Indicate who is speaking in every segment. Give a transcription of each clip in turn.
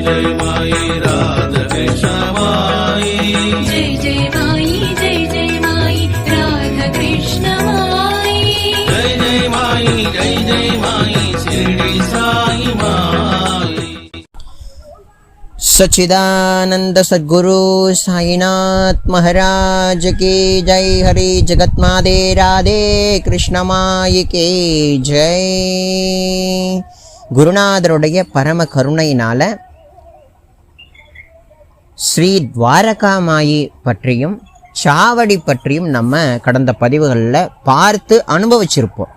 Speaker 1: जय माई राधा कृष्ण माई
Speaker 2: जय जय माई राधा कृष्ण माई
Speaker 1: जय माई शिरडी साई माई।
Speaker 3: सच्चिदानंद सद्गुरु साईनाथ महाराज की जय। हरि जगत माते राधे कृष्ण माई की जय। குருநாதருடைய பரம கருணையினால ஸ்ரீ துவாரகாமாயி பற்றியும் சாவடி பற்றியும் நம்ம கடந்த பதிவுகளில் பார்த்து அனுபவிச்சிருப்போம்.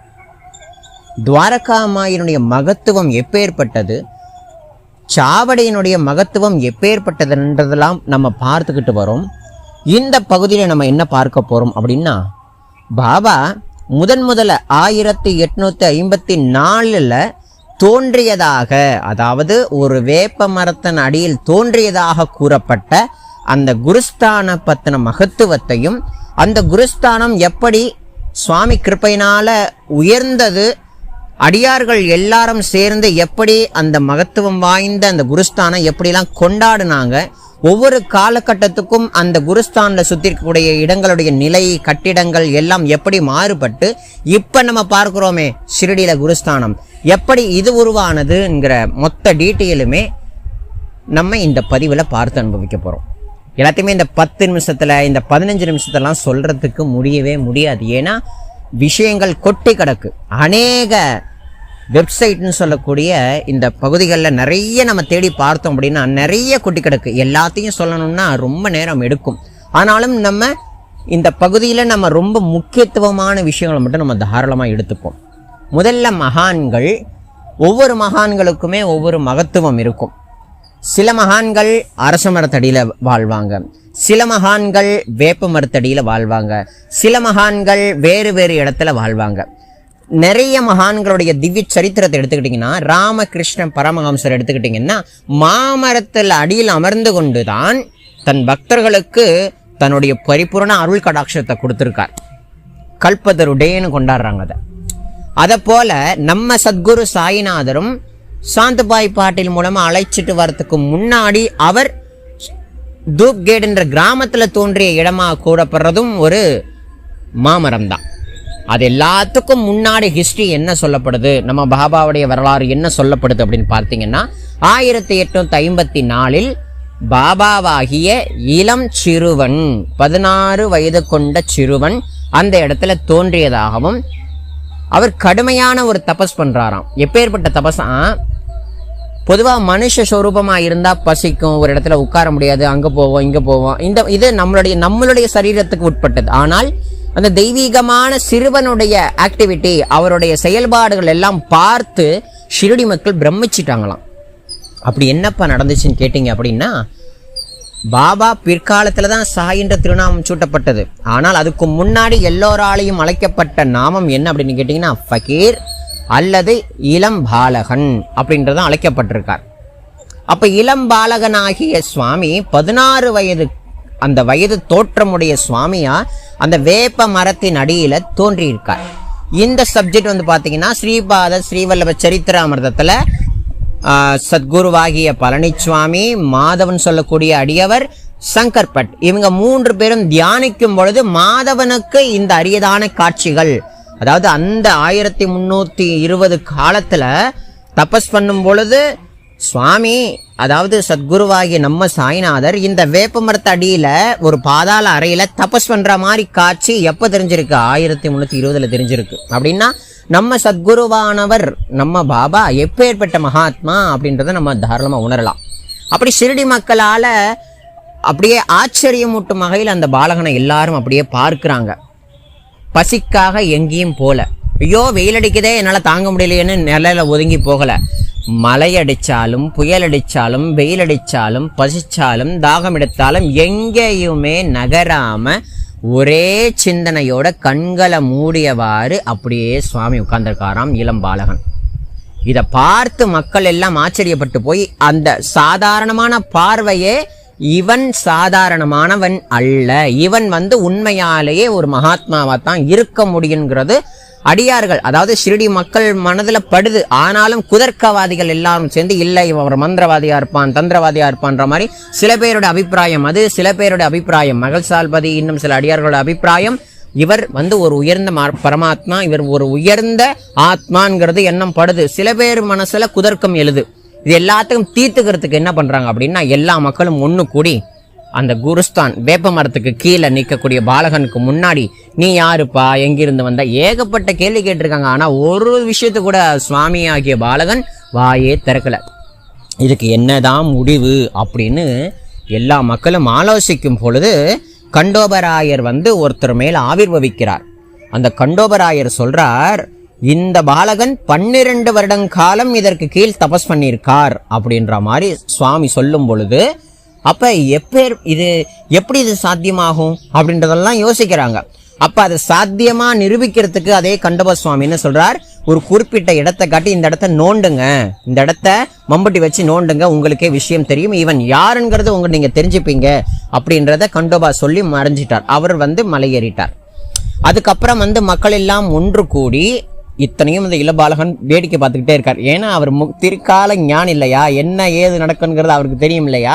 Speaker 3: துவாரகாமாயினுடைய மகத்துவம் எப்பேற்பட்டது, சாவடியினுடைய மகத்துவம் எப்பேற்பட்டதுன்றதெல்லாம் நம்ம பார்த்துக்கிட்டு வரோம். இந்த பகுதியில் நம்ம என்ன பார்க்க போகிறோம் அப்படின்னா, பாபா முதல்ல 1854 தோன்றியதாக, அதாவது ஒரு வேப்ப மரத்தின் அடியில் தோன்றியதாக கூறப்பட்ட அந்த குருஸ்தான பத்தின மகத்துவத்தையும், அந்த குருஸ்தானம் எப்படி சுவாமி கிருபையினால உயர்ந்தது, அடியார்கள் எல்லாரும் சேர்ந்து எப்படி அந்த மகத்துவம் வாய்ந்த அந்த குருஸ்தானம் எப்படிலாம் கொண்டாடினாங்க, ஒவ்வொரு காலகட்டத்துக்கும் அந்த குருஸ்தானில் சுற்றி இருக்கக்கூடிய இடங்களுடைய நிலை, கட்டிடங்கள் எல்லாம் எப்படி மாறுபட்டு இப்போ நம்ம பார்க்குறோமே ஷிரடியில் குருஸ்தானம் எப்படி இது உருவானதுங்கிற மொத்த டீட்டெயிலுமே நம்ம இந்த பதிவில் பார்த்து அனுபவிக்க போகிறோம். எல்லாத்தையுமே இந்த 10 நிமிஷத்தில், இந்த 15 நிமிஷத்தெல்லாம் சொல்கிறதுக்கு முடியவே முடியாது. ஏன்னா விஷயங்கள் கொட்டி கிடக்கு. அநேக வெப்சைட்னு சொல்லக்கூடிய இந்த பகுதிகளில் நிறைய நம்ம தேடி பார்த்தோம் அப்படின்னா நிறைய கொட்டி கிடக்கு. எல்லாத்தையும் சொல்லணும்னா ரொம்ப நேரம் எடுக்கும். ஆனாலும் நம்ம இந்த பகுதியில் நம்ம ரொம்ப முக்கியத்துவமான விஷயங்களை மட்டும் நம்ம தாராளமாக எடுத்துப்போம். முதல்ல மகான்கள், ஒவ்வொரு மகான்களுக்குமே ஒவ்வொரு மகத்துவம் இருக்கும். சில மகான்கள் அரச மரத்தடியில் வாழ்வாங்க, சில மகான்கள் வேப்ப மரத்தடியில் வாழ்வாங்க, சில மகான்கள் வேறு வேறு இடத்துல வாழ்வாங்க. நிறைய மகான்களுடைய திவ்ய சரித்திரத்தை எடுத்துக்கிட்டிங்கன்னா, ராமகிருஷ்ண பரமஹம்சர் எடுத்துக்கிட்டிங்கன்னா மாமரத்தில் அடியில் அமர்ந்து கொண்டு தான் தன் பக்தர்களுக்கு தன்னுடைய பரிபூர்ண அருள் கடாட்சத்தை கொடுத்துருக்கார். கல்பதருடேன்னு கொண்டாடுறாங்க. அதை போல நம்ம சத்குரு சாய்நாதரும் சாந்தபாய் பாட்டில் மூலமாக அழைச்சிட்டு வரத்துக்கு முன்னாடி அவர் தூப்கேட் என்ற கிராமத்தில் தோன்றிய இடமாக கூறப்படுறதும் ஒரு மாமரம் தான். அது எல்லாத்துக்கும் முன்னாடி ஹிஸ்ட்ரி என்ன சொல்லப்படுது, நம்ம பாபாவுடைய வரலாறு என்ன சொல்லப்படுது அப்படின்னு பார்த்தீங்கன்னா, 1854 பாபாவாகிய இளம் சிறுவன், 16 வயது கொண்ட சிறுவன் அந்த இடத்துல தோன்றியதாகவும், அவர் கடுமையான ஒரு தபஸ் பண்றாராம். எப்பேற்பட்ட தபஸா, பொதுவாக மனுஷ சொரூபமாக இருந்தால் பசிக்கும், ஒரு இடத்துல உட்கார முடியாது, அங்கே போவோம் இங்கே போவோம், இது நம்மளுடைய சரீரத்துக்கு உட்பட்டது. ஆனால் அந்த தெய்வீகமான சிறுவனுடைய ஆக்டிவிட்டி, அவருடைய செயல்பாடுகள் எல்லாம் பார்த்து ஷிரடி மக்கள் பிரமிச்சிட்டாங்களாம். அப்படி என்னப்பா நடந்துச்சுன்னு கேட்டீங்க அப்படின்னா, பாபா பிற்காலத்தில் தான் சாயின்ற திருநாமம் சூட்டப்பட்டது. ஆனால் அதுக்கு முன்னாடி எல்லோராலையும் அழைக்கப்பட்ட நாமம் என்ன அப்படின்னு கேட்டிங்கன்னா ஃபகீர் அல்லது இளம் பாலகன் அப்படின்றதான் அழைக்கப்பட்டிருக்கார். அப்போ இளம் பாலகனாகிய சுவாமி 16 வயது, அந்த வயது தோற்றமுடைய சுவாமியா அந்த வேப்ப மரத்தின் அடியில் தோன்றியிருக்கார். இந்த சப்ஜெக்ட் வந்து பார்த்தீங்கன்னா ஸ்ரீபாத ஸ்ரீவல்லப சரித்திராமிர்தத்தில் சத்குருவாகிய பழனிசுவாமி, மாதவன் சொல்லக்கூடிய அடியவர், சங்கர்பட், இவங்க 3 பேரும் தியானிக்கும் பொழுது மாதவனுக்கு இந்த அரியதான காட்சிகள், அதாவது அந்த 1320 காலத்தில் தபஸ் பண்ணும் பொழுது சுவாமி, அதாவது சத்குருவாகிய நம்ம சாய்நாதர் இந்த வேப்ப மரத்து அடியில் ஒரு பாதாள அறையில் தபஸ் பண்ணுற மாதிரி காட்சி எப்போ தெரிஞ்சிருக்கு? 1320 தெரிஞ்சிருக்கு. அப்படின்னா நம்ம சத்குருவானவர், நம்ம பாபா எப்பேற்பட்ட மகாத்மா அப்படின்றத நம்ம தாராளமாக உணரலாம். அப்படி ஷிரடி மக்களால் அப்படியே ஆச்சரியமூட்டும் வகையில் அந்த பாலகனை எல்லாரும் அப்படியே பார்க்குறாங்க. பசிக்காக எங்கேயும் போல, ஐயோ வெயில் அடிக்குதே என்னால் தாங்க முடியலையேன்னு நிலையில ஒதுங்கி போகலை. மழை அடித்தாலும், புயல் அடித்தாலும், வெயில் அடித்தாலும், பசிச்சாலும், தாகம் எடுத்தாலும் எங்கேயுமே நகராம ஒரே சிந்தனையோட கண்களை மூடியவாறு அப்படியே சுவாமி உட்கார்ந்திருக்காராம் இளம் பாலகன். இதை பார்த்து மக்கள் எல்லாம் ஆச்சரியப்பட்டு போய், அந்த சாதாரணமான பார்வையே இவன் சாதாரணமானவன் அல்ல, இவன் உண்மையாலேயே ஒரு மகாத்மாவா தான் இருக்க முடியுங்கிறது அடியார்கள் அதாவது ஷிரடி மக்கள் மனதுல படுது. ஆனாலும் குதர்க்கவாதிகள் எல்லாரும் சேர்ந்து இல்லை அவர் மந்திரவாதியா இருப்பான் தந்திரவாதியா இருப்பான்ற மாதிரி சில பேரோட அபிப்பிராயம். அது சில பேரோட அபிப்பிராயம். மகள்சால்பதி இன்னும் சில அடியார்களோட அபிப்பிராயம் இவர் ஒரு உயர்ந்த பரமாத்மா, இவர் ஒரு உயர்ந்த ஆத்மாங்கிறது எண்ணம் படுது. சில பேர் மனசுல குதர்க்கம் எழுது. இது எல்லாத்துக்கும் தீர்த்துக்கிறதுக்கு என்ன பண்றாங்க அப்படின்னா எல்லா மக்களும் ஒண்ணு கூடி அந்த குருஸ்தான் வேப்ப மரத்துக்கு கீழே நிற்கக்கூடிய பாலகனுக்கு முன்னாடி நீ யாருப்பா எங்கிருந்து வந்தா ஏகப்பட்ட கேள்வி கேட்டிருக்காங்க. ஆனா ஒரு விஷயத்து கூட சுவாமி ஆகிய பாலகன் வாயே திறக்கல. இதுக்கு என்னதான் முடிவு அப்படின்னு எல்லா மக்களும் ஆலோசிக்கும் பொழுது கண்டோபராயர் ஒருத்தர் மேல் ஆவிர்வவிக்கிறார். அந்த கண்டோபராயர் சொல்றார், இந்த பாலகன் 12 வருடங்காலம் இதற்கு கீழ் தபஸ் பண்ணியிருக்கார் அப்படின்ற மாதிரி சுவாமி சொல்லும் பொழுது அப்ப எப்படி இது சாத்தியமாகும் அப்படின்றதெல்லாம் யோசிக்கிறாங்க. அப்ப அது சாத்தியமா நிரூபிக்கிறதுக்கு அதே கண்டோப சுவாமி என்ன சொல்றார், ஒரு குறிப்பிட்ட இடத்தை காட்டி இந்த இடத்த நோண்டுங்க, இந்த இடத்த மம்பட்டி வச்சு நோண்டுங்க, உங்களுக்கே விஷயம் தெரியும், இவன் யாருங்கிறது நீங்க தெரிஞ்சுப்பீங்க அப்படின்றத கண்டோபா சொல்லி மறைஞ்சிட்டார். அவர் மலையேறிட்டார். அதுக்கப்புறம் மக்கள் எல்லாம் ஒன்று கூடி இத்தனையும் இந்த இளபாலகன் வேடிக்கை பார்த்துக்கிட்டே இருக்கார். ஏன்னா அவர் திருக்கால ஞான் இல்லையா, என்ன ஏது நடக்குங்கிறது அவருக்கு தெரியும் இல்லையா.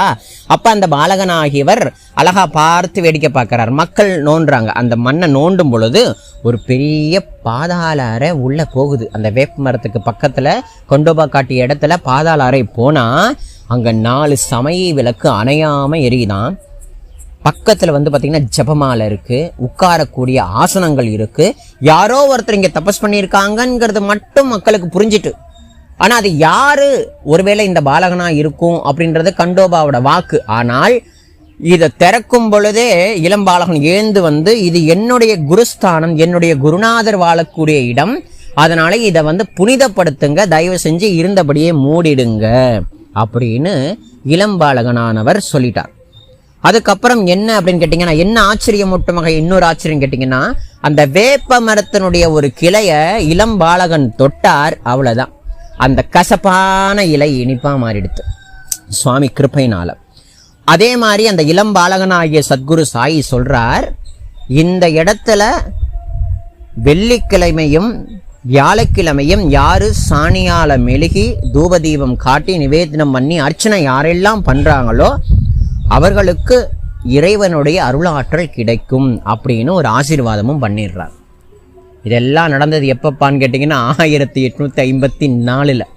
Speaker 3: அப்ப அந்த பாலகன் ஆகியவர் அழகா பார்த்து வேடிக்கை பார்க்கிறார். மக்கள் நோண்டுறாங்க. அந்த மண்ணை நோண்டும் பொழுது ஒரு பெரிய பாதாள அறை உள்ள போகுது. அந்த வேப்ப மரத்துக்கு பக்கத்துல கொண்டோபா காட்டிய இடத்துல பாதாள அறை போனா அங்க 4 சமய விளக்கு அணையாம எரியுதான். பக்கத்துல பாத்தீங்கன்னா ஜபமாலை இருக்கு, உட்காரக்கூடிய ஆசனங்கள் இருக்கு. யாரோ ஒருத்தர் இங்க தபஸ் பண்ணியிருக்காங்கிறது மட்டும் மக்களுக்கு புரிஞ்சிட்டு. ஆனா அது யாரு, ஒருவேளை இந்த பாலகனா இருக்கும் அப்படின்றது கண்டோபாவோட வாக்கு. ஆனால் இதை திறக்கும் பொழுதே இளம் பாலகன் ஏந்து இது என்னுடைய குருஸ்தானம், என்னுடைய குருநாதர் வாழக்கூடிய இடம், அதனால இதை புனிதப்படுத்துங்க, தயவு செஞ்சு இருந்தபடியே மூடிடுங்க அப்படின்னு இளம் பாலகனானவர் சொல்லிட்டார். அதுக்கப்புறம் என்ன அப்படின்னு கேட்டீங்கன்னா, என்ன ஆச்சரியமூட்டமாக இன்னொரு ஆச்சரியம் கேட்டீங்கன்னா, அந்த வேப்ப மரத்தினுடைய ஒரு கிளைய இளம் பாலகன் தொட்டார், அவ்வளவுதான் அந்த கசப்பான இலை இனிப்பா மாறிடுது சுவாமி கிருபையினால. அதே மாதிரி அந்த இளம் பாலகனாகிய சத்குரு சாயி சொல்றார், இந்த இடத்துல வெள்ளிக்கிழமையும் வியாழக்கிழமையும் யாரு சாணியால மெழுகி தூபதீபம் காட்டி நிவேதனம் பண்ணி அர்ச்சனை யாரெல்லாம் பண்றாங்களோ அவர்களுக்கு இறைவனுடைய அருளாற்றல் கிடைக்கும் அப்படின்னு ஒரு ஆசீர்வாதமும் பண்ணிடுறார். இதெல்லாம் நடந்தது எப்பப்பான்னு கேட்டீங்கன்னா 1854.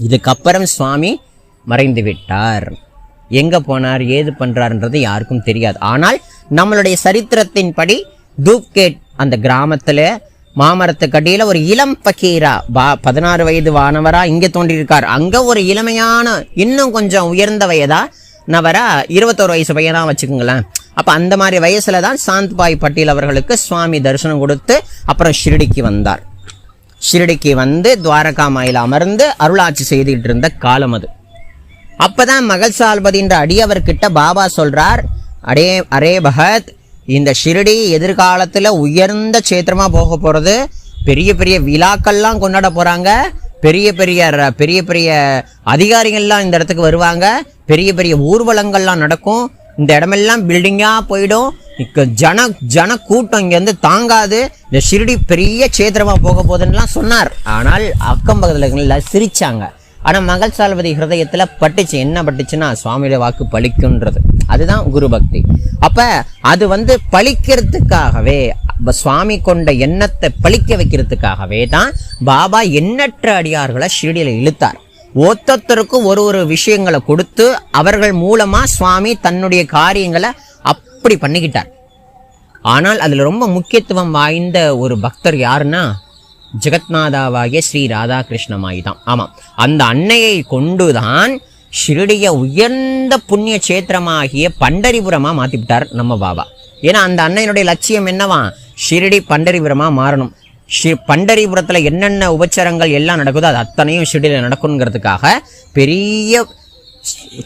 Speaker 3: இதுக்கப்புறம் சுவாமி மறைந்து விட்டார். எங்க போனார், ஏது பண்றாருன்றது யாருக்கும் தெரியாது. ஆனால் நம்மளுடைய சரித்திரத்தின்படி தூப்கேட் அந்த கிராமத்துல மாமரத்துக்கு அடியில ஒரு இளம் பக்கீரா 16 வயது வானவரா இங்க தோன்றியிருக்கார். அங்க ஒரு இளமையான இன்னும் கொஞ்சம் உயர்ந்த வயதா நவரா 21 வயசு பையனா வச்சுக்கோங்களேன். அப்ப அந்த மாதிரி வயசுலதான் சாந்த்பாய் பட்டேல் அவர்களுக்கு சுவாமி தரிசனம் கொடுத்து அப்புறம் ஷிரடிக்கு வந்தார். ஷிரடிக்கு துவாரகா மாயில அமர்ந்து அருளாட்சி செய்துட்டு இருந்த காலம் அது. அப்பதான் மகள்சால்பதின்ற அடியவர்கிட்ட பாபா சொல்றார், அரே பகத், இந்த ஷிரடி எதிர்காலத்துல உயர்ந்த சேத்திரமா போக போறது, பெரிய பெரிய விழாக்கள்லாம் கொண்டாட போறாங்க, பெரிய பெரிய அதிகாரிகள்லாம் இந்த இடத்துக்கு வருவாங்க, பெரிய பெரிய ஊர்வலங்கள்லாம் நடக்கும், இந்த இடமெல்லாம் பில்டிங்கா போயிடும், ஜன கூட்டம் இங்க தாங்காது, இந்த ஷிரடி பெரிய சேத்திரமா போக போகுதுன்னு சொன்னார். ஆனால் அக்கம் பக்கத்துல சிரிச்சாங்க. ஆனா மகள்சால்பதி ஹிருதயத்துல பட்டுச்சு. என்ன பட்டுச்சுன்னா, சுவாமியோட வாக்கு பலிக்கும்ன்றது. அதுதான் குரு பக்தி. அப்ப அது பலிக்கிறதுக்காகவே, சுவாமி கொண்ட எண்ணத்தை பலிக்க வைக்கிறதுக்காகவே தான் பாபா எண்ணற்ற அடியார்களை ஷிரடியில இழுத்தார். ஒத்தொத்தருக்கும் ஒரு விஷயங்களை கொடுத்து அவர்கள் மூலமா சுவாமி தன்னுடைய காரியங்களை அப்படி பண்ணிக்கிட்டார். ஆனால் அதுல ரொம்ப முக்கியத்துவம் வாய்ந்த ஒரு பக்தர் யாருன்னா ஜெகத்நாதாவாகிய ஸ்ரீ ராதாகிருஷ்ணமாயி தான். ஆமாம், அந்த அன்னையை கொண்டுதான் ஷிரடிய உயர்ந்த புண்ணிய சேத்திரமாகிய பண்டரிபுரமா மாத்திவிட்டார் நம்ம பாபா. ஏன்னா அந்த அன்னையினுடைய லட்சியம் என்னவா, ஷிரடி பண்டரிபுரமா மாறணும். பண்டரிபுரத்துல என்னென்ன உபச்சாரங்கள் எல்லாம் நடக்குதோ அது அத்தனையும் ஷிரடியில நடக்கணுங்கிறதுக்காக பெரிய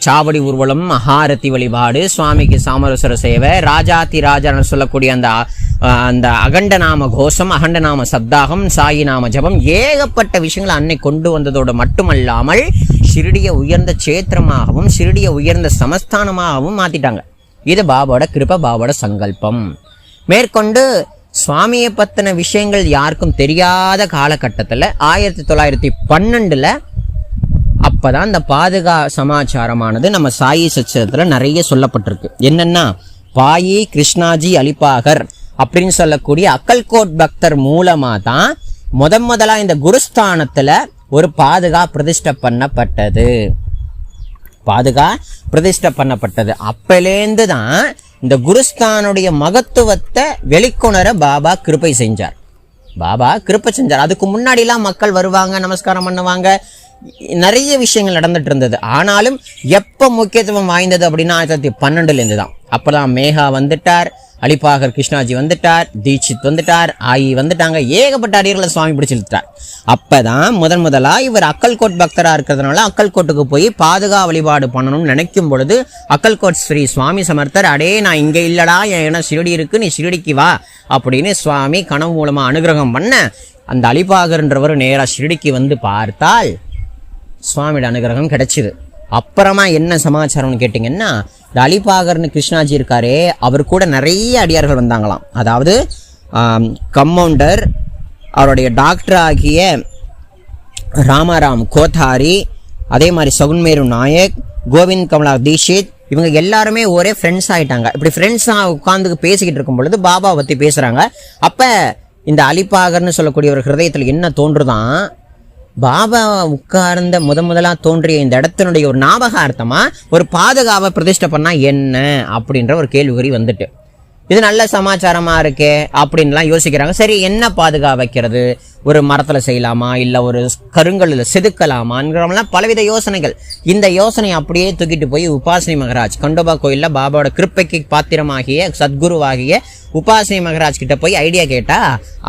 Speaker 3: சாவடி ஊர்வலம், மகாரதி வழிபாடு, சுவாமிக்கு சாமரசர சேவை, ராஜாதி ராஜான்னு சொல்லக்கூடிய அந்த அகண்ட நாம கோஷம், அகண்ட நாம சப்தாகம், சாயி நாம ஜபம், ஏகப்பட்ட விஷயங்களை அன்னை கொண்டு வந்ததோடு மட்டுமல்லாமல் ஷிரடிய உயர்ந்த சேத்திரமாகவும் ஷிரடிய உயர்ந்த சமஸ்தானமாகவும் மாத்திட்டாங்க. இது பாபாவோட கிருபை, பாபாவோட சங்கல்பம். மேற்கொண்டு சுவாமியை பற்றின விஷயங்கள் யாருக்கும் தெரியாத காலகட்டத்தில் 1912 அப்பதான் இந்த பாதுகா சமாச்சாரமானது நம்ம சாயி சச்சரத்தில் நிறைய சொல்லப்பட்டிருக்கு. என்னன்னா, பாயி கிருஷ்ணாஜி அலிபாகர் அப்படின்னு சொல்லக்கூடிய அக்கல்கோட் பக்தர் மூலமா தான் முதலா இந்த குருஸ்தானத்துல ஒரு பாதுகா பிரதிஷ்டை பண்ணப்பட்டது. அப்பலேருந்து தான் இந்த குருஸ்தானுடைய மகத்துவத்தை வெளிக்கொணர பாபா கிருபை செஞ்சார். அதுக்கு முன்னாடிலாம் மக்கள் வருவாங்க, நமஸ்காரம் பண்ணுவாங்க, நிறைய விஷயங்கள் நடந்துட்டு இருந்தது. ஆனாலும் எப்ப முக்கியத்துவம் வாய்ந்தது அப்படின்னா 1912 தான். அப்பதான் மேகா வந்துட்டார், அலிபாகர் கிருஷ்ணாஜி வந்துட்டார், தீட்சித் வந்துட்டார், ஆயி வந்துட்டாங்க, ஏகப்பட்ட அடியர்களை சுவாமி பிடிச்சிருத்தார். அப்பதான் முதலா இவர் அக்கல்கோட் பக்தரா இருக்கிறதுனால அக்கல்கோட்டுக்கு போய் பாதுகா வழிபாடு பண்ணணும்னு நினைக்கும் பொழுது அக்கல்கோட் ஸ்ரீ சுவாமி சமர்த்தர், அடே நான் இங்க இல்லடா, என் ஷிரடி இருக்கு, நீ ஷிரடிக்கு வா அப்படின்னு சுவாமி கனவு மூலமா அனுகிரகம் பண்ண அந்த அலிபாகர்ன்றவர் நேரா ஷிரடிக்கு வந்து பார்த்தால் சுவாமியோட அனுகிரகம் கிடைச்சிது. அப்புறமா என்ன சமாச்சாரம்னு கேட்டிங்கன்னா, இந்த அலிபாகர்னு கிருஷ்ணாஜி இருக்காரே, அவர் கூட நிறைய அடியார்கள் வந்தாங்களாம். அதாவது கம்பவுண்டர், அவருடைய டாக்டர் ஆகிய ராமாராம் கோத்தாரி, அதே மாதிரி சகுன்மேரு நாயக், கோவிந்த் கமலா தீட்சித், இவங்க எல்லாருமே ஒரே ஃப்ரெண்ட்ஸ் ஆகிட்டாங்க. இப்படி ஃப்ரெண்ட்ஸாக உட்காந்து பேசிக்கிட்டு இருக்கும் பொழுது பாபா பற்றி பேசுகிறாங்க. அப்போ இந்த அலிபாகர்னு சொல்லக்கூடிய ஒரு ஹிருதயத்தில் என்ன தோன்றுதான், பாபா உட்கார்ந்த முதலா தோன்றிய இந்த இடத்தினுடைய ஒரு ஞாபகார்த்தமா ஒரு பாதுகாவை பிரதிஷ்டை பண்ணா என்ன அப்படின்ற ஒரு கேள்விக்குறி வந்துட்டு, இது நல்ல சமாச்சாரமா இருக்கே அப்படின்லாம் யோசிக்கிறாங்க. சரி, என்ன பாதுகா வைக்கிறது, ஒரு மரத்துல செய்யலாமா, இல்ல ஒரு கருங்கல்ல செதுக்கலாமாங்கிறவங்களாம் பலவித யோசனைகள். இந்த யோசனை அப்படியே தூக்கிட்டு போய் உபாசினி மகராஜ் கண்டோபா கோயில்ல பாபாவோட கிருப்பைக்கு பாத்திரமாகிய சத்குருவாகிய உபாசினி மகராஜ் கிட்ட போய் ஐடியா கேட்டா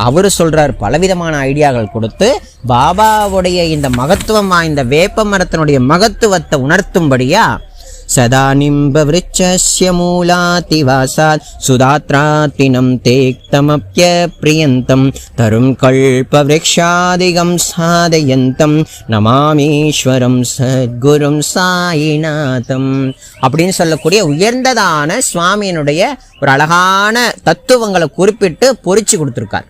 Speaker 3: அவரு சொல்றாரு, பலவிதமான ஐடியாக்கள் கொடுத்து பாபாவுடைய இந்த மகத்துவம் வாய்ந்த வேப்ப மரத்தினுடைய மகத்துவத்தை உணர்த்தும்படியா சதா நிம்ப விருட்சஸ்ய மூலாதிவாசாத் சுதாத்ராத்தினம் தேக்தமப்ய பிரியந்தம் தரும் கல்ப விருக்ஷாதிகம் சாதயந்தம் நமாமீஸ்வரம் சத்குரும் சாயிநாதம் அப்படின்னு சொல்லக்கூடிய உயர்ந்ததான சுவாமியினுடைய ஒரு அழகான தத்துவங்களை குறிப்பிட்டு பொறிச்சு கொடுத்துருக்கார்.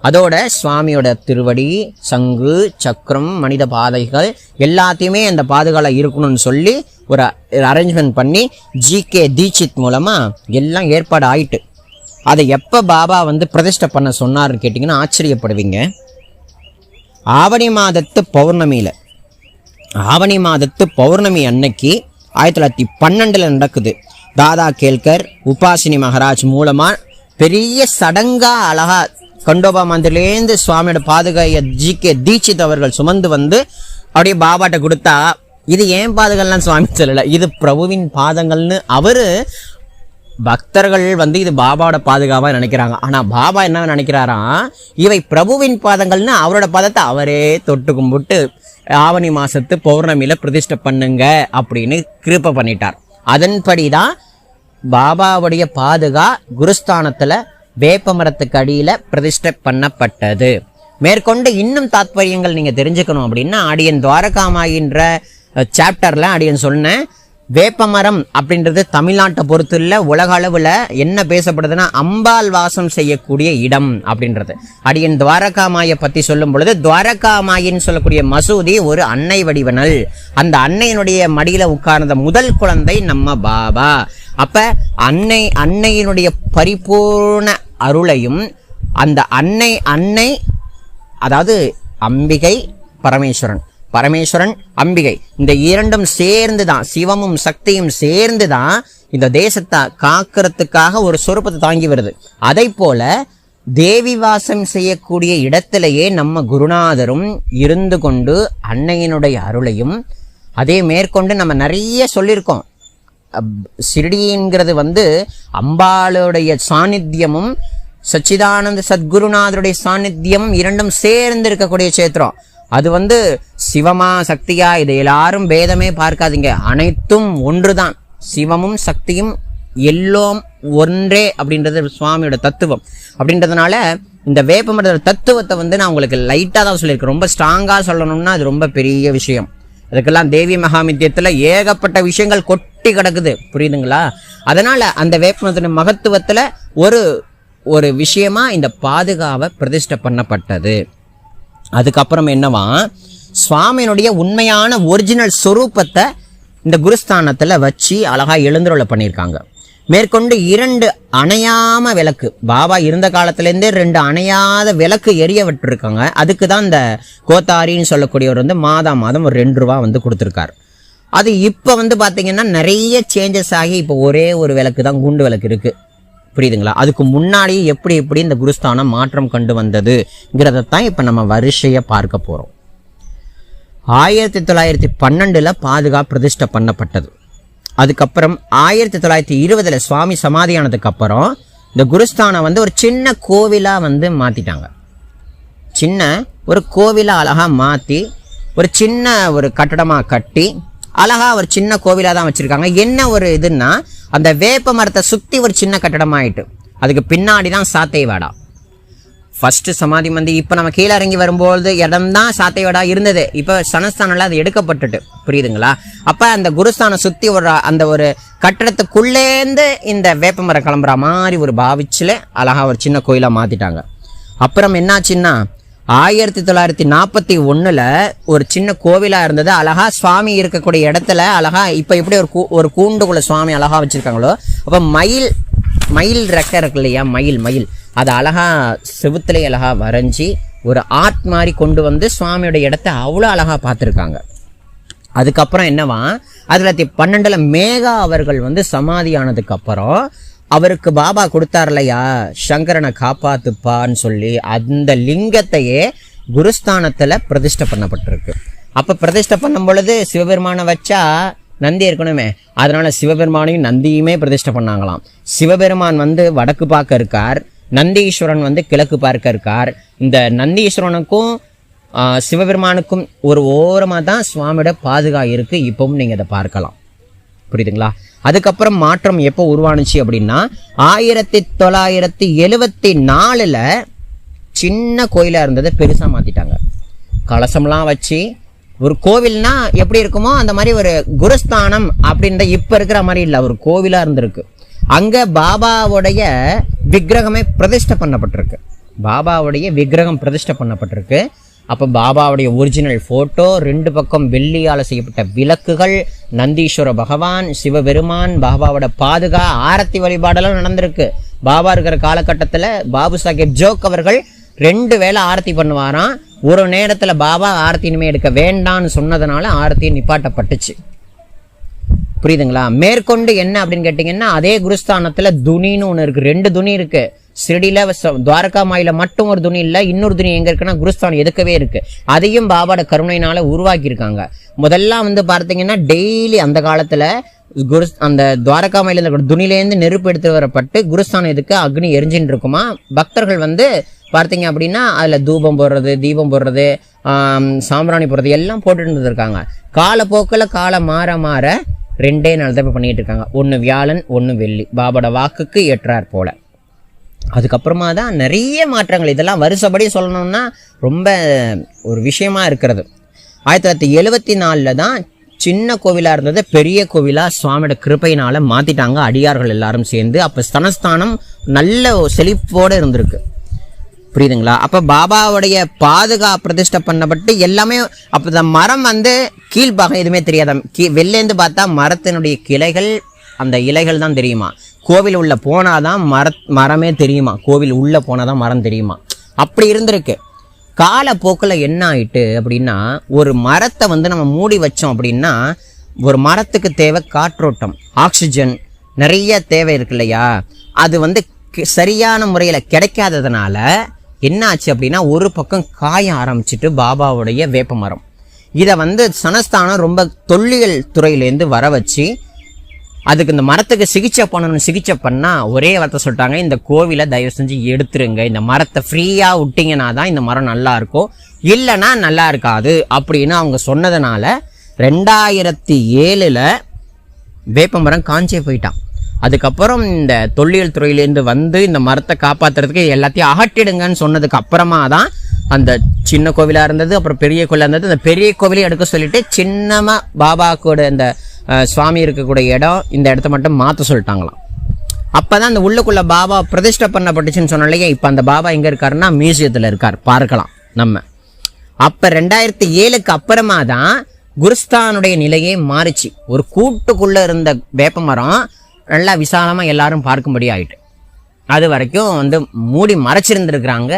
Speaker 3: அதோட சுவாமியோட திருவடி, சங்கு, சக்கரம், மனித பாதைகள் எல்லாத்தையுமே அந்த பாதுகால இருக்கணும்னு சொல்லி ஒரு அரேஞ்ச்மெண்ட் பண்ணி ஜி.கே. தீட்சித் மூலமா எல்லாம் ஏற்பாடு ஆயிட்டு. அதை எப்போ பாபா வந்து பிரதிஷ்டை பண்ண சொன்னார்னு கேட்டிங்கன்னா ஆச்சரியப்படுவீங்க. ஆவணி மாதத்து பௌர்ணமி அன்னைக்கு 1912 நடக்குது. தாதா கேல்கர் உபாசினி மகராஜ் மூலமா பெரிய சடங்கா அழகா கண்டோபா மந்திரிலேருந்து சுவாமியோட பாதுகாய ஜி.கே. தீட்சித் அவர்கள் சுமந்து வந்து அப்படியே பாபாட்ட கொடுத்தா, இது ஏன் பாதுகாலாம் சுவாமி சொல்லல, இது பிரபுவின் பாதங்கள்னு அவரு பக்தர்கள் வந்து இது பாபாவோட பாதுகாவா நினைக்கிறாங்க. ஆனா பாபா என்ன நினைக்கிறாராம், இவை பிரபுவின் பாதங்கள்னு அவரோட பாதத்தை அவரே தொட்டு கும்பிட்டு ஆவணி மாசத்து பௌர்ணமியில பிரதிஷ்டை பண்ணுங்க அப்படின்னு கிருபை பண்ணிட்டார். அதன்படிதான் பாபாவுடைய பாதுகா குருஸ்தானத்துல வேப்ப மரத்துக்கு அடியில பிரதிஷ்டை பண்ணப்பட்டது. மேற்கொண்டு இன்னும் தாத்பரியங்கள் நீங்க தெரிஞ்சுக்கணும் அப்படின்னா அடியன் துவாரகாமாயின்ற சாப்டர்ல அடியன் சொன்னேன். வேப்பமரம் அப்படின்றது தமிழ்நாட்டை பொறுத்து இல்ல, உலக அளவுல என்ன பேசப்படுதுன்னா அம்பாள் வாசம் செய்யக்கூடிய இடம் அப்படின்றது. அடியன் துவாரகாமாயை பத்தி சொல்லும் பொழுது துவாரகாமாயின்னு சொல்லக்கூடிய மசூதி ஒரு அன்னை வடிவனல். அந்த அன்னையினுடைய மடியில உட்கார்ந்த முதல் குழந்தை நம்ம பாபா. அப்ப அன்னையினுடைய பரிபூர்ண அருளையும் அந்த அன்னை அதாவது அம்பிகை பரமேஸ்வரன் அம்பிகை இந்த இரண்டும் சேர்ந்துதான், சிவமும் சக்தியும் சேர்ந்துதான் இந்த தேசத்தை காக்கிறதுக்காக ஒரு சொரூபத்தை தாங்கி வருது. அதை போல தேவி வாசம் செய்யக்கூடிய இடத்திலேயே நம்ம குருநாதரும் இருந்து கொண்டு அன்னையினுடைய அருளையும் அதே மேற்கொண்டு நம்ம நிறைய சொல்லியிருக்கோம். சிரடிங்கிறது வந்து அம்பாளுடைய சாநித்தியமும் சச்சிதானந்த சத்குருநாதருடைய சாநித்தியமும் இரண்டும் சேர்ந்து இருக்கக்கூடிய சேத்திரம். அது வந்து சிவமா சக்தியா இதை எல்லாரும் பேதமே பார்க்காதீங்க, அனைத்தும் ஒன்றுதான். சிவமும் சக்தியும் எல்லாம் ஒன்றே அப்படின்றது சுவாமியோட தத்துவம். அப்படின்றதுனால இந்த வேப்பமரத்தோட தத்துவத்தை வந்து நான் உங்களுக்கு லைட்டா தான் சொல்லியிருக்கேன். ரொம்ப ஸ்ட்ராங்கா சொல்லணும்னா அது ரொம்ப பெரிய விஷயம். அதுக்கெல்லாம் தேவி மகாமித்தியத்துல ஏகப்பட்ட விஷயங்கள் கொட்டி கிடக்குது, புரியுதுங்களா? அதனால அந்த வேப்பமரத்தின் மகத்துவத்துல ஒரு ஒரு விஷயமா இந்த பாதுகாவை பிரதிஷ்டை பண்ணப்பட்டது. அதுக்கப்புறம் என்னவா, சுவாமியினுடைய உண்மையான ஒரிஜினல் சொரூபத்தை இந்த குருஸ்தானத்தில் வச்சு அழகா எழுந்துருளை பண்ணியிருக்காங்க. மேற்கொண்டு 2 அணையாம விளக்கு, பாபா இருந்த காலத்திலேருந்தே 2 அணையாத விளக்கு எரிய விட்டுருக்காங்க. அதுக்கு தான் இந்த கோத்தாரின்னு சொல்லக்கூடியவர் வந்து மாதம் ஒரு 2 ரூபா வந்து கொடுத்துருக்காரு. அது இப்போ வந்து பார்த்தீங்கன்னா நிறைய சேஞ்சஸ் ஆகி இப்போ ஒரே ஒரு விளக்கு தான், குண்டு விளக்கு இருக்கு. புரியுதுங்களா? அதுக்கு முன்னாடி எப்படி இந்த குருஸ்தானம் மாற்றம் கண்டு வந்ததுங்கிறதான் இப்போ நம்ம வரிசையை பார்க்க போகிறோம். 1912 பாதுகாப்பு பிரதிஷ்டை பண்ணப்பட்டது. அதுக்கப்புறம் 1920 சுவாமி சமாதியானதுக்கு அப்புறம் இந்த குருஸ்தானம் வந்து ஒரு சின்ன கோவிலா வந்து மாத்திட்டாங்க. சின்ன ஒரு கோவிலா அழகா மாத்தி ஒரு சின்ன ஒரு கட்டடமா கட்டி அழகா ஒரு சின்ன கோவிலா தான் வச்சிருக்காங்க. என்ன ஒரு இதுன்னா, அந்த வேப்ப மரத்தை சுத்தி ஒரு சின்ன கட்டடம் ஆயிட்டு, அதுக்கு பின்னாடி தான் சாத்தைவாடா. ஃபர்ஸ்ட் சமாதி மந்தி இப்போ நம்ம கீழே இறங்கி வரும்போது இடம் தான் சாத்தைவாடா இருந்தது. இப்போ சனஸ்தானில் அது எடுக்கப்பட்டுட்டு, புரியுதுங்களா? அப்போ அந்த குருஸ்தானம் சுற்றி அந்த ஒரு கட்டடத்துக்குள்ளேருந்து இந்த வேப்பமரம் கிளம்புற மாதிரி ஒரு பாவிச்சில் அழகா ஒரு சின்ன கோயிலாக மாற்றிட்டாங்க. அப்புறம் என்னாச்சுன்னா 1941 ஒரு சின்ன கோவிலாக இருந்தது. அழகா சுவாமி இருக்கக்கூடிய இடத்துல அழகா இப்போ எப்படி ஒரு கூண்டுக்குள்ள சுவாமி அழகா வச்சுருக்காங்களோ, அப்போ மயில் ரெக்கை இருக்கு இல்லையா, மயில் அதை அழகா செவுத்துல அழகா வரைஞ்சி ஒரு ஆர்ட் மாதிரி கொண்டு வந்து சுவாமியோட இடத்த அவ்வளோ அழகா பார்த்துருக்காங்க. அதுக்கப்புறம் என்னவா, 1912 மேகா அவர்கள் வந்து சமாதி ஆனதுக்கு அப்புறம் அவருக்கு பாபா கொடுத்தார் இல்லையா, சங்கரனை காப்பாத்துப்பான்னு சொல்லி, அந்த லிங்கத்தையே குருஸ்தானத்துல பிரதிஷ்டை பண்ணப்பட்டிருக்கு. அப்ப பிரதிஷ்டை பண்ணும் பொழுது சிவபெருமானை வச்சா நந்தி இருக்கணுமே, அதனால சிவபெருமானையும் நந்தியுமே பிரதிஷ்டை பண்ணாங்களாம். சிவபெருமான் வந்து வடக்கு பார்க்க இருக்கார், நந்தீஸ்வரன் வந்து கிழக்கு பார்க்க இருக்கார். இந்த நந்தீஸ்வரனுக்கும் சிவபெருமானுக்கும் ஒரு ஓரமாக தான் சுவாமியோட பாதுகாப்பு இருக்கு. இப்பவும் நீங்க அதை பார்க்கலாம். புரியுதுங்களா? அதுக்கப்புறம் மாற்றம் எப்போ உருவானுச்சு அப்படின்னா 1974 சின்ன கோயிலா இருந்ததை பெருசா மாத்திட்டாங்க. கலசம்லாம் வச்சு ஒரு கோவில்னா எப்படி இருக்குமோ அந்த மாதிரி ஒரு குருஸ்தானம் அப்படின்ற இப்ப இருக்கிற மாதிரி இல்லை, ஒரு கோவிலா இருந்திருக்கு. அங்க பாபாவுடைய விக்கிரகமே பிரதிஷ்டை பண்ணப்பட்டிருக்கு. பாபாவுடைய விக்கிரகம் பிரதிஷ்டை பண்ணப்பட்டிருக்கு. அப்போ பாபாவுடைய ஒரிஜினல் ஃபோட்டோ, 2 பக்கம் வெள்ளியால் செய்யப்பட்ட விளக்குகள், நந்தீஸ்வர பகவான், சிவபெருமான், பாபாவோட பாதுகா, ஆரத்தி வழிபாடெல்லாம் நடந்திருக்கு. பாபா இருக்கிற காலகட்டத்தில் பாபு சாஹேப் ஜோக் அவர்கள் 2 வேளை ஆரத்தி பண்ணுவாராம். ஒரு நேரத்தில் பாபா ஆரத்தி இனிமே எடுக்க வேண்டான்னு சொன்னதுனால ஆரத்தி நிப்பாட்டப்பட்டுச்சு. புரியுதுங்களா? மேற்கொண்டு என்ன அப்படின்னு கேட்டீங்கன்னா, அதே குருஸ்தானத்தில் துணின்னு ஒன்று இருக்கு, 2 துணி இருக்கு. சிறடியில துவாரகா மாயில மட்டும் ஒரு துணி இல்லை, இன்னொரு துணி எங்க இருக்குன்னா குருஸ்தானம் எதுக்கவே இருக்கு. அதையும் பாபாவோட கருணையினால உருவாக்கி இருக்காங்க. முதல்லாம் வந்து பார்த்தீங்கன்னா டெய்லி அந்த காலத்துல அந்த துவாரகா மாயில இந்த துணிலேருந்து நெருப்பு எடுத்து வரப்பட்டு குருஸ்தானம் எதுக்கு அக்னி எரிஞ்சின்னு இருக்குமா. பக்தர்கள் வந்து பார்த்தீங்க அப்படின்னா அதுல தூபம் போடுறது, தீபம் போடுறது, சாம்பிராணி போடுறது எல்லாம் போட்டுட்டு இருந்திருக்காங்க. காலப்போக்கில் காலம் மாற 2 நாள் தான் பண்ணிட்டு இருக்காங்க. 1 வியாழன் 1 வெள்ளி, பாபாவோட வாக்குக்கு ஏற்றார் போல. அதுக்கப்புறமா தான் நிறைய மாற்றங்கள். இதெல்லாம் வருஷப்படி சொல்லணும்னா ரொம்ப ஒரு விஷயமா இருக்கிறது. 1974 தான் சின்ன கோவிலா இருந்தது பெரிய கோவிலா சுவாமியோட கிருபையினால மாத்திட்டாங்க அடியார்கள் எல்லாரும் சேர்ந்து. அப்ப ஸ்தனஸ்தானம் நல்ல செழிப்போடு இருந்திருக்கு. புரியுதுங்களா? அப்ப பாபாவுடைய பாதுகாப்பு பிரதிஷ்டை பண்ணப்பட்டு எல்லாமே. அப்ப இந்த மரம் வந்து கீழ்பாகம் எதுவுமே தெரியாத, வெளிலேருந்து பார்த்தா மரத்தினுடைய கிளைகள், அந்த இலைகள் தான் தெரியுமா. கோவில் உள்ள போனாதான் மரமே தெரியுமா, கோவில் உள்ள போனாதான் மரம் தெரியுமா. அப்படி இருந்திருக்கு. காலப்போக்கில் என்ன ஆயிட்டு அப்படின்னா, ஒரு மரத்தை வந்து நம்ம மூடி வச்சோம் அப்படின்னா ஒரு மரத்துக்கு தேவை காற்றோட்டம், ஆக்சிஜன் நிறைய தேவை இருக்கு இல்லையா. அது வந்து சரியான முறையில் கிடைக்காததுனால என்ன ஆச்சு அப்படின்னா ஒரு பக்கம் காய ஆரம்பிச்சுட்டு பாபாவுடைய வேப்ப மரம். இதை வந்து சனஸ்தானம் ரொம்ப தொல்லியல் துறையிலேருந்து வர வச்சு அதுக்கு இந்த மரத்துக்கு சிகிச்சை பண்ணணும்னு சிகிச்சை பண்ணால் ஒரே வார்த்தை சொல்லிட்டாங்க, இந்த கோவிலை தயவு செஞ்சு எடுத்துருங்க, இந்த மரத்தை ஃப்ரீயாக விட்டிங்கன்னா தான் இந்த மரம் நல்லா இருக்கும், இல்லைன்னா நல்லா இருக்காது அப்படின்னு அவங்க சொன்னதுனால 2007 வேப்ப மரம் காஞ்சே போயிட்டான். அதுக்கப்புறம் இந்த தொல்லியல் துறையிலேருந்து வந்து இந்த மரத்தை காப்பாற்றுறதுக்கு எல்லாத்தையும் அகற்றிடுங்கன்னு சொன்னதுக்கு அப்புறமா தான் அந்த சின்ன கோவிலாக இருந்தது, அப்புறம் பெரிய கோவிலாக இருந்தது, அந்த பெரிய கோவிலையும் எடுக்க சொல்லிட்டு சின்னமாக பாபாக்கூட இந்த சுவாமி இருக்கக்கூடிய இடம், இந்த இடத்த மட்டும் மாற்ற சொல்லிட்டாங்களாம். அப்பதான் அந்த உள்ளுக்குள்ள பாபா பிரதிஷ்டை பண்ணப்பட்டுச்சுன்னு சொன்னாலே. இப்ப அந்த பாபா எங்க இருக்காருன்னா மியூசியத்துல இருக்கார், பார்க்கலாம் நம்ம. அப்ப 2007க்கு அப்புறமா தான் குருஸ்தானுடைய நிலையே மாறிச்சு. ஒரு கூட்டுக்குள்ள இருந்த வேப்ப மரம் நல்லா விசாலமா எல்லாரும் பார்க்கும்படி ஆயிட்டு. அது வரைக்கும் வந்து மூடி மறைச்சிருந்துருக்குறாங்க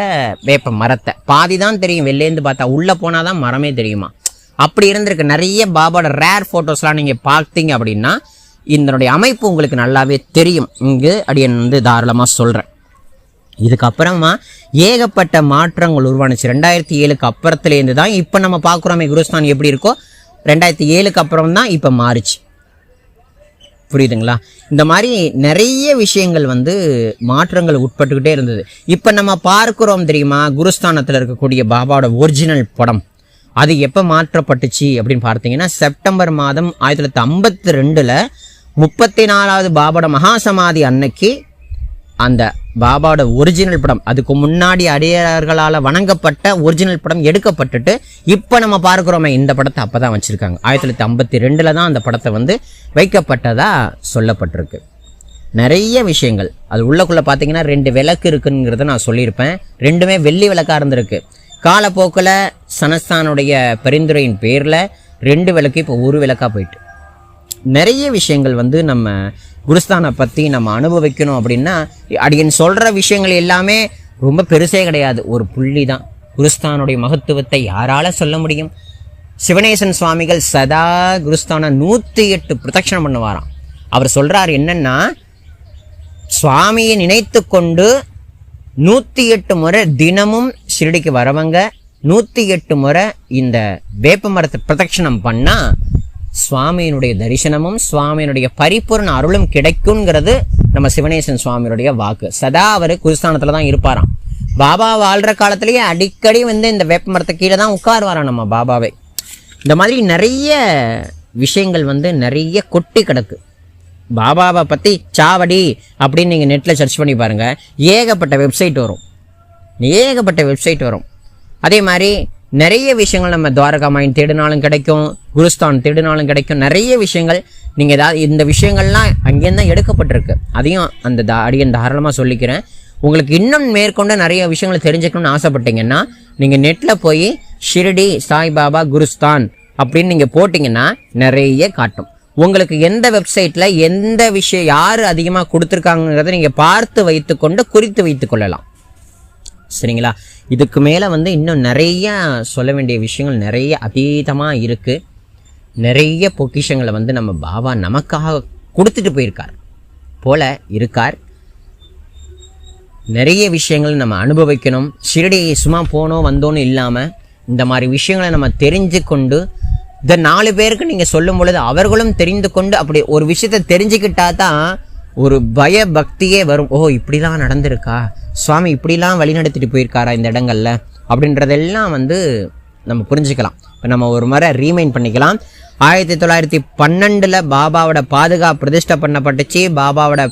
Speaker 3: வேப்ப மரத்தை. பாதி தான் தெரியும் வெளிலேருந்து பார்த்தா, உள்ள போனாதான் மரமே தெரியுமா. அப்படி இருந்திருக்கு. நிறைய பாபாவோட ரேர் போட்டோஸ்லாம் நீங்க பார்த்தீங்க அப்படின்னா இதனுடைய அமைப்பு உங்களுக்கு நல்லாவே தெரியும். இங்கு அடியன் வந்து தாராளமா சொல்றேன். இதுக்கப்புறமா ஏகப்பட்ட மாற்றங்கள் உருவானுச்சு. 2007க்கு அப்புறத்துலேருந்து தான் இப்போ நம்ம பார்க்குறோமே குருஸ்தான் எப்படி இருக்கோ, 2007க்கு அப்புறம் தான் இப்போ மாறிச்சு. புரியுதுங்களா? இந்த மாதிரி நிறைய விஷயங்கள் வந்து மாற்றங்கள் உட்பட்டுக்கிட்டே இருந்தது. இப்போ நம்ம பார்க்குறோம் தெரியுமா, குருஸ்தானத்தில் இருக்கக்கூடிய பாபாவோட ஒரிஜினல் படம் அது எப்போ மாற்றப்பட்டுச்சு அப்படின்னு பார்த்தீங்கன்னா செப்டம்பர் மாதம் 1952 34வது பாபாவோட மகாசமாதி அன்னைக்கு அந்த பாபாவோட ஒரிஜினல் படம், அதுக்கு முன்னாடி அடியார்களால் வணங்கப்பட்ட ஒரிஜினல் படம் எடுக்கப்பட்டுட்டு இப்போ நம்ம பார்க்குறோமே இந்த படத்தை அப்போ தான் வச்சுருக்காங்க. 1952 தான் அந்த படத்தை வந்து வைக்கப்பட்டதா சொல்லப்பட்டிருக்கு. நிறைய விஷயங்கள் அது உள்ளக்குள்ளே பார்த்தீங்கன்னா 2 விளக்கு இருக்குங்கிறத நான் சொல்லியிருப்பேன். 2மே வெள்ளி விளக்காக இருந்திருக்கு. காலப்போக்கில் சனஸ்தானுடைய பரிந்துரையின் பேரில் 2 விளக்கு இப்போ 1 விளக்காக போயிட்டு. நிறைய விஷயங்கள் வந்து நம்ம குருஸ்தானை பற்றி நம்ம அனுபவிக்கணும் அப்படின்னா அடியன் சொல்கிற விஷயங்கள் எல்லாமே ரொம்ப பெருசே கிடையாது, ஒரு புள்ளி தான். குருஸ்தானுடைய மகத்துவத்தை யாரால சொல்ல முடியும்? சிவனேசன் சுவாமிகள் சதா குருஸ்தானை 108 பிரதட்சணம் பண்ணுவாராம். அவர் சொல்கிறார் என்னன்னா, சுவாமியை நினைத்து கொண்டு 108 முறை தினமும் ஷிரடிக்கு வரவங்க 108 முறை இந்த வேப்ப மரத்தை பிரதட்சணம் பண்ணால் சுவாமியினுடைய தரிசனமும் சுவாமியினுடைய பரிபூர்ண அருளும் கிடைக்குங்கிறது நம்ம சிவனேசன் சுவாமியுடைய வாக்கு. சதா அவர் குருஸ்தானத்துல தான் இருப்பாராம். பாபா வாழ்ற காலத்திலேயே அடிக்கடி வந்து இந்த வேப்ப மரத்தை கீழே தான் உட்காருவாராம் நம்ம பாபாவை. இந்த மாதிரி நிறைய விஷயங்கள் வந்து நிறைய கொட்டி கிடக்கு. பாபாவை பற்றி சாவடி அப்படின்னு நீங்கள் நெட்டில் சர்ச் பண்ணி பாருங்கள், ஏகப்பட்ட வெப்சைட் வரும். அதே மாதிரி நிறைய விஷயங்கள் நம்ம துவாரகா மைன் தேடினாலும் கிடைக்கும், குருஸ்தான் தேடினாலும் கிடைக்கும். நிறைய விஷயங்கள் நீங்கள் ஏதாவது இந்த விஷயங்கள்லாம் அங்கேருந்து தான் எடுக்கப்பட்டிருக்கு. அதையும் அந்த அடியன் தாராளமாக சொல்லிக்கிறேன். உங்களுக்கு இன்னும் மேற்கொண்டு நிறைய விஷயங்களை தெரிஞ்சுக்கணும்னு ஆசைப்பட்டீங்கன்னா நீங்கள் நெட்டில் போய் ஷிரடி சாய்பாபா குருஸ்தான் அப்படின்னு நீங்கள் போட்டிங்கன்னா நிறைய காட்டும். உங்களுக்கு எந்த வெப்சைட்டில் எந்த விஷயம் யார் அதிகமாக கொடுத்துருக்காங்கிறத நீங்கள் பார்த்து வைத்துக்கொண்டு குறித்து வைத்து கொள்ளலாம். சரிங்களா? இதுக்கு மேலே வந்து இன்னும் நிறைய சொல்ல வேண்டிய விஷயங்கள் நிறைய அதீதமாக இருக்குது. நிறைய பொக்கிஷங்களை வந்து நம்ம பாபா நமக்காக கொடுத்துட்டு போயிருக்கார் போல இருக்கார். நிறைய விஷயங்கள் நம்ம அனுபவிக்கணும். ஷிரடி சும்மா போனோம் வந்தோன்னு இல்லாமல் இந்த மாதிரி விஷயங்களை நம்ம தெரிஞ்சு கொண்டு இந்த 4 பேருக்கு நீங்கள் சொல்லும் பொழுது அவர்களும் தெரிந்து கொண்டு அப்படி ஒரு விஷயத்தை தெரிஞ்சுக்கிட்டா தான் ஒரு பய பக்தியே வரும். ஓ இப்படிலாம் நடந்திருக்கா, சுவாமி இப்படிலாம் வழி நடத்திட்டு போயிருக்காரா இந்த இடங்கள்ல அப்படின்றதெல்லாம் வந்து நம்ம புரிஞ்சுக்கலாம். இப்போ நம்ம ஒரு முறை ரீமைண்ட் பண்ணிக்கலாம். 1912 பாபாவோட பாதுகாப்பு பிரதிஷ்டை பண்ணப்பட்டுச்சு. பாபாவோட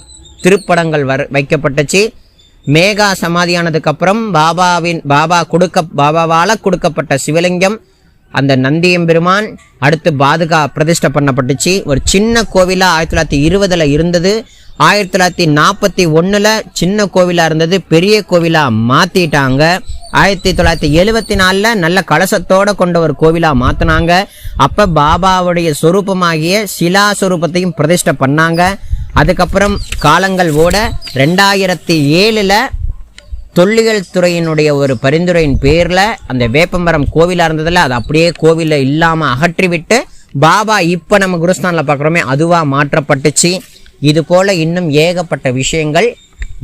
Speaker 3: திருப்படங்கள் வைக்கப்பட்டுச்சு. மேகா சமாதியானதுக்கு அப்புறம் பாபாவால் கொடுக்கப்பட்ட சிவலிங்கம் அந்த நந்தியம்பெருமான் அடுத்து பாதுகா பிரதிஷ்டை பண்ணப்பட்டுச்சு. ஒரு சின்ன கோவிலா 1920 இருந்தது. 1941 சின்ன கோவிலா இருந்தது, பெரிய கோவிலா மாத்திட்டாங்க. 1974 நல்ல கலசத்தோட கொண்ட ஒரு கோவிலா மாத்தினாங்க. அப்ப பாபாவுடைய சொரூபமாகிய சிலா சொரூபத்தையும் பிரதிஷ்டை பண்ணாங்க. அதுக்கப்புறம் காலங்கள் ஓட 2007 தொல்லியல் துறையினுடைய ஒரு பரிந்துரையின் பேர்ல அந்த வேப்பமரம் கோவிலா இருந்ததுல அது அப்படியே கோவில இல்லாம அகற்றிவிட்டு பாபா இப்ப நம்ம குருஸ்தான்ல பாக்குறோமே அதுவா மாற்றப்பட்டுச்சு. இது போல இன்னும் ஏகப்பட்ட விஷயங்கள்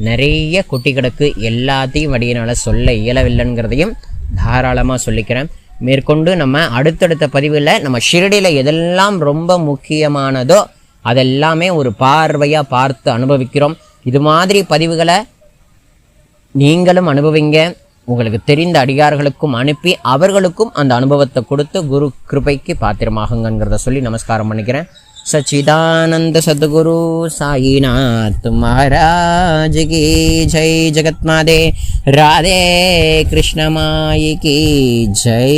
Speaker 3: நிறைய கொட்டி கிடக்கு. எல்லாத்தையும் வடியினால சொல்ல இயலவில்லைங்கிறதையும் தாராளமா சொல்லிக்கிறேன். மேற்கொண்டு நம்ம அடுத்தடுத்த பதிவில் நம்ம ஷிரடியில் எதெல்லாம் ரொம்ப முக்கியமானதோ அதெல்லாமே ஒரு பார்வையா பார்த்து அனுபவிக்கிறோம். இது மாதிரி பதிவுகளை நீங்களும் அனுபவிங்க. உங்களுக்கு தெரிந்த அடியார்களுக்கும் அனுப்பி அவர்களுக்கும் அந்த அனுபவத்தை கொடுத்து குரு கிருபைக்கு பாத்திரமாகுங்கிறத சொல்லி நமஸ்காரம் பண்ணிக்கிறேன். सच्चिदानंद सद्गुरु साईनाथ महाराज की जय. जगत माते राधे कृष्ण माई की जय.